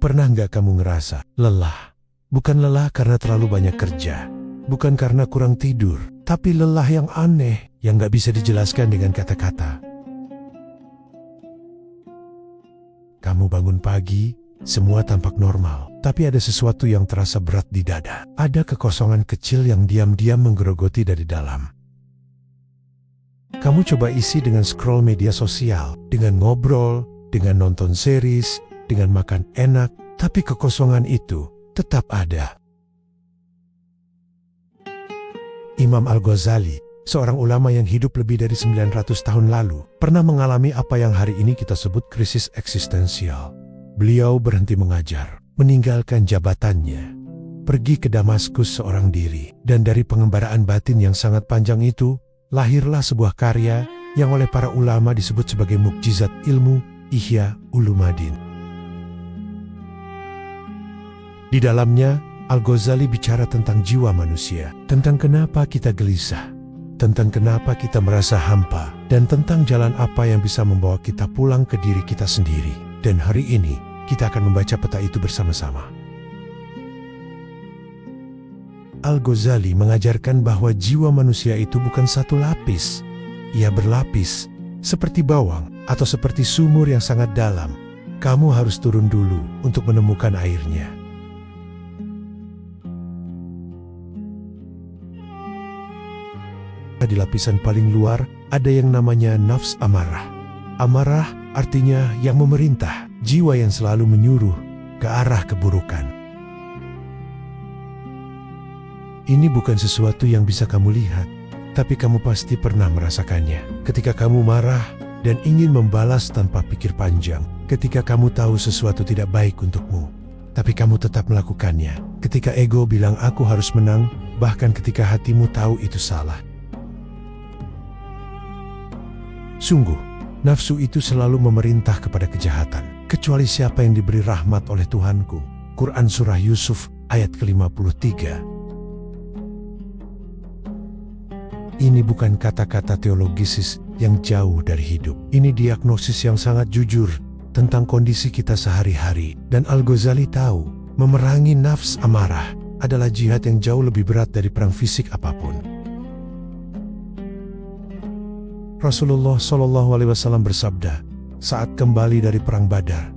Pernah nggak kamu ngerasa lelah? Bukan lelah karena terlalu banyak kerja, bukan karena kurang tidur, tapi lelah yang aneh, yang nggak bisa dijelaskan dengan kata-kata. Kamu bangun pagi, semua tampak normal, tapi ada sesuatu yang terasa berat di dada. Ada kekosongan kecil yang diam-diam menggerogoti dari dalam. Kamu coba isi dengan scroll media sosial, dengan ngobrol, dengan nonton series, dengan makan enak, tapi kekosongan itu tetap ada. Imam Al-Ghazali, seorang ulama yang hidup lebih dari 900 tahun lalu, pernah mengalami apa yang hari ini kita sebut krisis eksistensial. Beliau berhenti mengajar, meninggalkan jabatannya, pergi ke Damaskus seorang diri, dan dari pengembaraan batin yang sangat panjang itu, lahirlah sebuah karya yang oleh para ulama disebut sebagai mukjizat ilmu, Ihya Ulumuddin. Di dalamnya, Al-Ghazali bicara tentang jiwa manusia, tentang kenapa kita gelisah, tentang kenapa kita merasa hampa, dan tentang jalan apa yang bisa membawa kita pulang ke diri kita sendiri. Dan hari ini, kita akan membaca peta itu bersama-sama. Al-Ghazali mengajarkan bahwa jiwa manusia itu bukan satu lapis. Ia berlapis, seperti bawang atau seperti sumur yang sangat dalam. Kamu harus turun dulu untuk menemukan airnya. Di lapisan paling luar, ada yang namanya nafs amarah. Amarah artinya yang memerintah, jiwa yang selalu menyuruh ke arah keburukan. Ini bukan sesuatu yang bisa kamu lihat, tapi kamu pasti pernah merasakannya. Ketika kamu marah dan ingin membalas tanpa pikir panjang, ketika kamu tahu sesuatu tidak baik untukmu, tapi kamu tetap melakukannya. Ketika ego bilang aku harus menang, bahkan ketika hatimu tahu itu salah. Sungguh, nafsu itu selalu memerintah kepada kejahatan, kecuali siapa yang diberi rahmat oleh Tuhanku. Quran Surah Yusuf ayat ke-53. Ini bukan kata-kata teologisis yang jauh dari hidup. Ini diagnosis yang sangat jujur tentang kondisi kita sehari-hari. Dan Al-Ghazali tahu, memerangi nafs amarah adalah jihad yang jauh lebih berat dari perang fisik apapun. Rasulullah SAW bersabda, saat kembali dari perang Badar,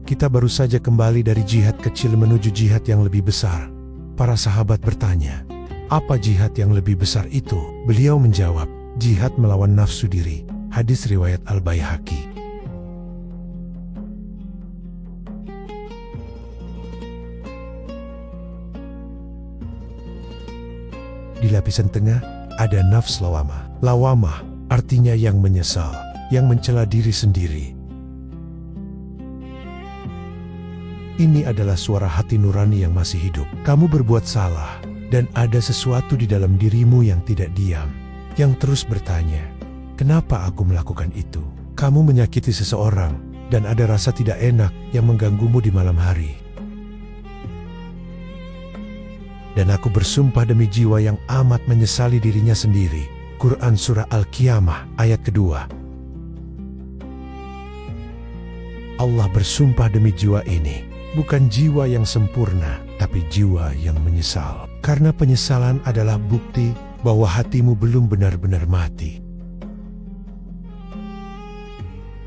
kita baru saja kembali dari jihad kecil menuju jihad yang lebih besar. Para sahabat bertanya, apa jihad yang lebih besar itu? Beliau menjawab, jihad melawan nafsu diri. Hadis riwayat Al-Baihaqi. Di lapisan tengah ada nafs lawamah. Lawamah artinya yang menyesal, yang mencela diri sendiri. Ini adalah suara hati nurani yang masih hidup. Kamu berbuat salah, dan ada sesuatu di dalam dirimu yang tidak diam, yang terus bertanya, kenapa aku melakukan itu? Kamu menyakiti seseorang, dan ada rasa tidak enak yang mengganggumu di malam hari. Dan aku bersumpah demi jiwa yang amat menyesali dirinya sendiri. Quran Surah Al-Qiyamah ayat kedua. Allah bersumpah demi jiwa ini, bukan jiwa yang sempurna, tapi jiwa yang menyesal. Karena penyesalan adalah bukti bahwa hatimu belum benar-benar mati.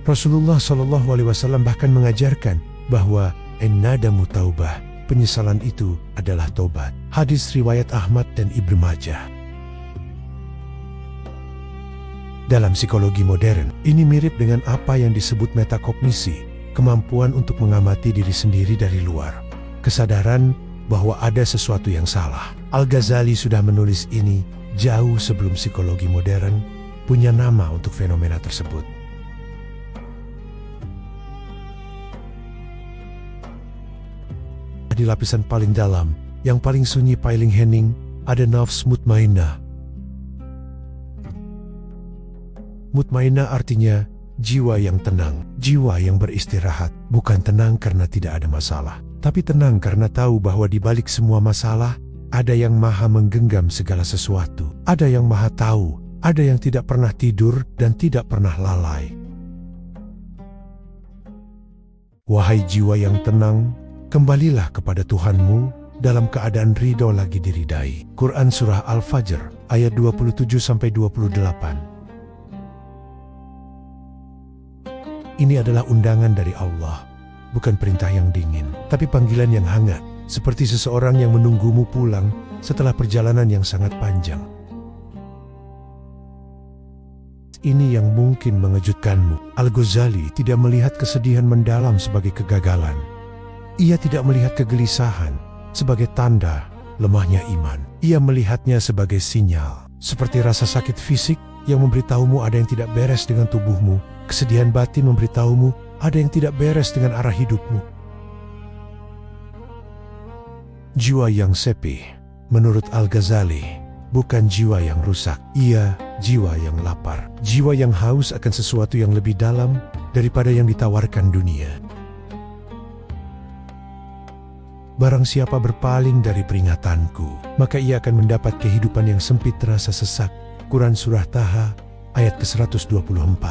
Rasulullah SAW bahkan mengajarkan bahwa an-nadamu taubah, penyesalan itu adalah tobat. Hadis riwayat Ahmad dan Ibnu Majah. Dalam psikologi modern, ini mirip dengan apa yang disebut metakognisi, kemampuan untuk mengamati diri sendiri dari luar. Kesadaran bahwa ada sesuatu yang salah. Al-Ghazali sudah menulis ini jauh sebelum psikologi modern punya nama untuk fenomena tersebut. Di lapisan paling dalam, yang paling sunyi paling hening, ada nafs mutmainnah. Mutmainnah artinya jiwa yang tenang, jiwa yang beristirahat, bukan tenang karena tidak ada masalah, tapi tenang karena tahu bahwa di balik semua masalah, ada yang maha menggenggam segala sesuatu. Ada yang maha tahu, ada yang tidak pernah tidur dan tidak pernah lalai. Wahai jiwa yang tenang, Kembalilah kepada Tuhanmu dalam keadaan ridho lagi diridai. Quran Surah Al-Fajr ayat 27-28. Ini adalah undangan dari Allah, bukan perintah yang dingin, tapi panggilan yang hangat, seperti seseorang yang menunggumu pulang setelah perjalanan yang sangat panjang. Ini yang mungkin mengejutkanmu. Al-Ghazali tidak melihat kesedihan mendalam sebagai kegagalan. Ia tidak melihat kegelisahan sebagai tanda lemahnya iman. Ia melihatnya sebagai sinyal, seperti rasa sakit fisik yang memberitahumu ada yang tidak beres dengan tubuhmu. Kesedihan batin memberitahumu ada yang tidak beres dengan arah hidupmu. Jiwa yang sepi, menurut Al-Ghazali, bukan jiwa yang rusak. Ia jiwa yang lapar. Jiwa yang haus akan sesuatu yang lebih dalam daripada yang ditawarkan dunia. Barang siapa berpaling dari peringatanku, maka ia akan mendapat kehidupan yang sempit terasa sesak. Quran Surah Taha ayat ke-124.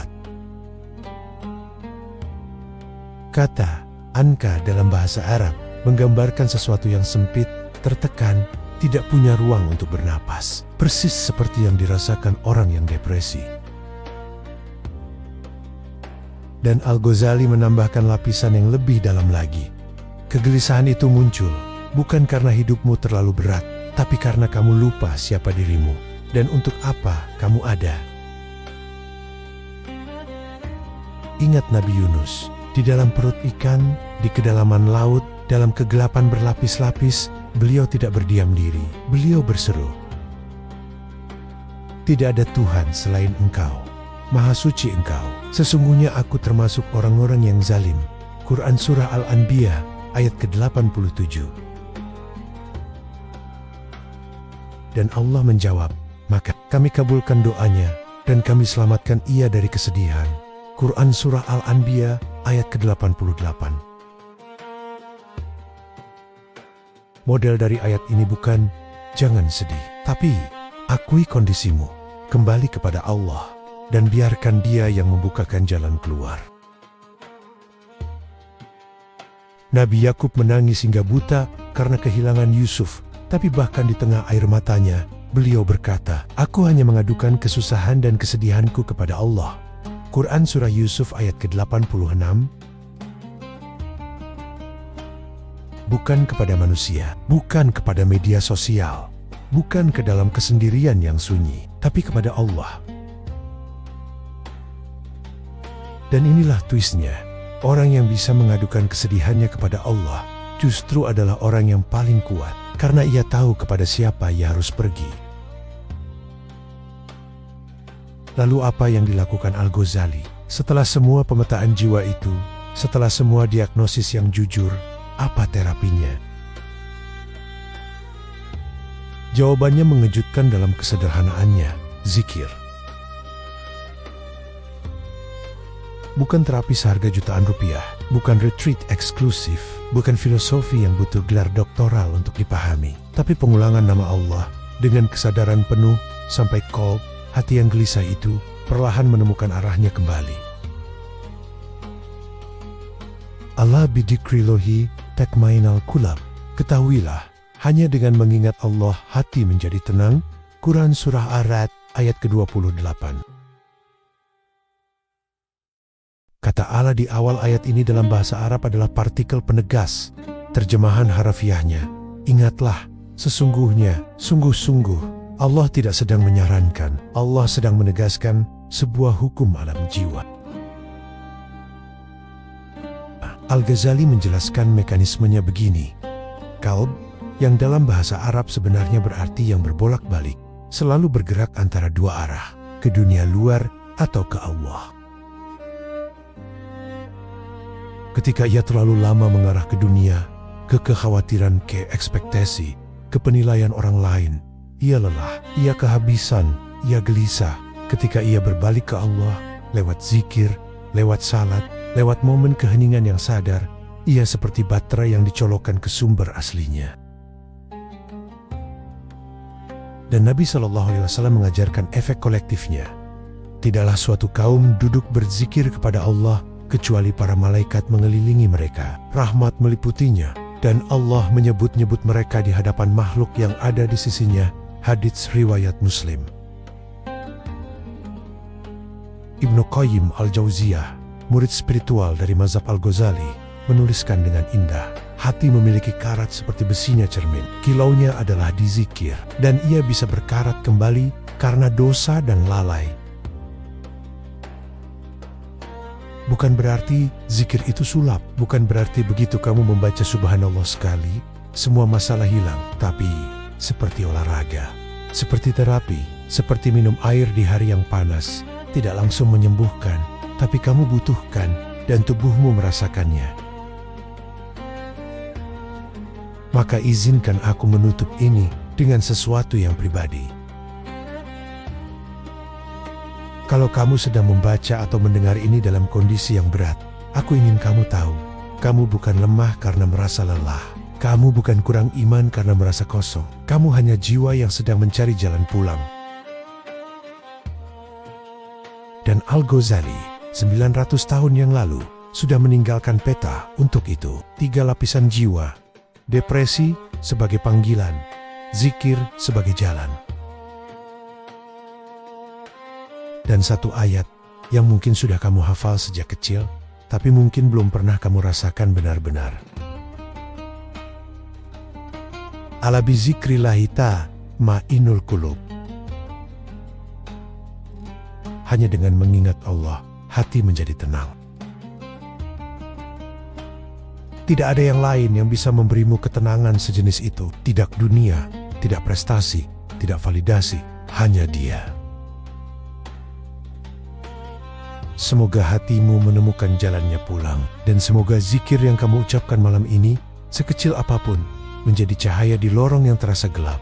Kata anka dalam bahasa Arab menggambarkan sesuatu yang sempit, tertekan, tidak punya ruang untuk bernapas. Persis seperti yang dirasakan orang yang depresi. Dan Al-Ghazali menambahkan lapisan yang lebih dalam lagi. Kegelisahan itu muncul bukan karena hidupmu terlalu berat, tapi karena kamu lupa siapa dirimu dan untuk apa kamu ada. Ingat Nabi Yunus. Di dalam perut ikan, di kedalaman laut, dalam kegelapan berlapis-lapis, beliau tidak berdiam diri. Beliau berseru, "Tidak ada Tuhan selain Engkau. Maha suci Engkau. Sesungguhnya aku termasuk orang-orang yang zalim." Quran Surah Al-Anbiya ayat ke-87. Dan Allah menjawab, "Maka kami kabulkan doanya dan kami selamatkan ia dari kesedihan." Quran Surah Al-Anbiya ayat ke-88. Model dari ayat ini bukan "jangan sedih", tapi akui kondisimu, kembali kepada Allah, dan biarkan Dia yang membukakan jalan keluar. Nabi Yakub menangis hingga buta karena kehilangan Yusuf, tapi bahkan di tengah air matanya, beliau berkata, "Aku hanya mengadukan kesusahan dan kesedihanku kepada Allah." Quran Surah Yusuf ayat ke-86. Bukan kepada manusia, bukan kepada media sosial, bukan ke dalam kesendirian yang sunyi, tapi kepada Allah. Dan inilah twistnya, orang yang bisa mengadukan kesedihannya kepada Allah justru adalah orang yang paling kuat, karena ia tahu kepada siapa ia harus pergi. Lalu apa yang dilakukan Al-Ghazali? Setelah semua pemetaan jiwa itu, setelah semua diagnosis yang jujur, apa terapinya? Jawabannya mengejutkan dalam kesederhanaannya, zikir. Bukan terapi seharga jutaan rupiah, bukan retreat eksklusif, bukan filosofi yang butuh gelar doktoral untuk dipahami, tapi pengulangan nama Allah dengan kesadaran penuh sampai qalb, hati yang gelisah itu perlahan menemukan arahnya kembali. Allah bidikrilohi takmainal kulab. Ketahuilah, hanya dengan mengingat Allah hati menjadi tenang. Quran Surah Ar-Ra'd ayat ke-28. Kata Allah di awal ayat ini dalam bahasa Arab adalah partikel penegas. Terjemahan harafiahnya, ingatlah, sesungguhnya, sungguh-sungguh. Allah tidak sedang menyarankan, Allah sedang menegaskan sebuah hukum alam jiwa. Al-Ghazali menjelaskan mekanismenya begini. Qalb, yang dalam bahasa Arab sebenarnya berarti yang berbolak-balik, selalu bergerak antara dua arah, ke dunia luar atau ke Allah. Ketika ia terlalu lama mengarah ke dunia, ke kekhawatiran, ke ekspektasi, ke penilaian orang lain, ia lelah, ia kehabisan, ia gelisah. Ketika ia berbalik ke Allah, lewat zikir, lewat salat, lewat momen keheningan yang sadar, ia seperti baterai yang dicolokkan ke sumber aslinya. Dan Nabi SAW mengajarkan efek kolektifnya. Tidaklah suatu kaum duduk berzikir kepada Allah, kecuali para malaikat mengelilingi mereka. Rahmat meliputinya, Dan Allah menyebut-nyebut mereka di hadapan makhluk yang ada di sisinya. Hadits riwayat Muslim. Ibnu Qayyim al-Jauziyah, murid spiritual dari mazhab Al-Ghazali, menuliskan dengan indah, hati memiliki karat seperti besinya cermin. Kilaunya adalah di zikir, dan ia bisa berkarat kembali karena dosa dan lalai. Bukan berarti zikir itu sulap, bukan berarti begitu kamu membaca subhanallah sekali, semua masalah hilang. Tapi, seperti olahraga, seperti terapi, seperti minum air di hari yang panas, tidak langsung menyembuhkan, tapi kamu butuhkan dan tubuhmu merasakannya. Maka izinkan aku menutup ini dengan sesuatu yang pribadi. Kalau kamu sedang membaca atau mendengar ini dalam kondisi yang berat, aku ingin kamu tahu, kamu bukan lemah karena merasa lelah. Kamu bukan kurang iman karena merasa kosong. Kamu hanya jiwa yang sedang mencari jalan pulang. Dan Al-Ghazali, 900 tahun yang lalu, sudah meninggalkan peta untuk itu. 3 lapisan jiwa. Depresi sebagai panggilan, zikir sebagai jalan. Dan satu ayat yang mungkin sudah kamu hafal sejak kecil, tapi mungkin belum pernah kamu rasakan benar-benar. Ala bizikrillahi ma'inul qulub. Hanya dengan mengingat Allah, hati menjadi tenang. Tidak ada yang lain yang bisa memberimu ketenangan sejenis itu. Tidak dunia, tidak prestasi, tidak validasi, hanya Dia. Semoga hatimu menemukan jalannya pulang, dan semoga zikir yang kamu ucapkan malam ini, sekecil apapun, menjadi cahaya di lorong yang terasa gelap.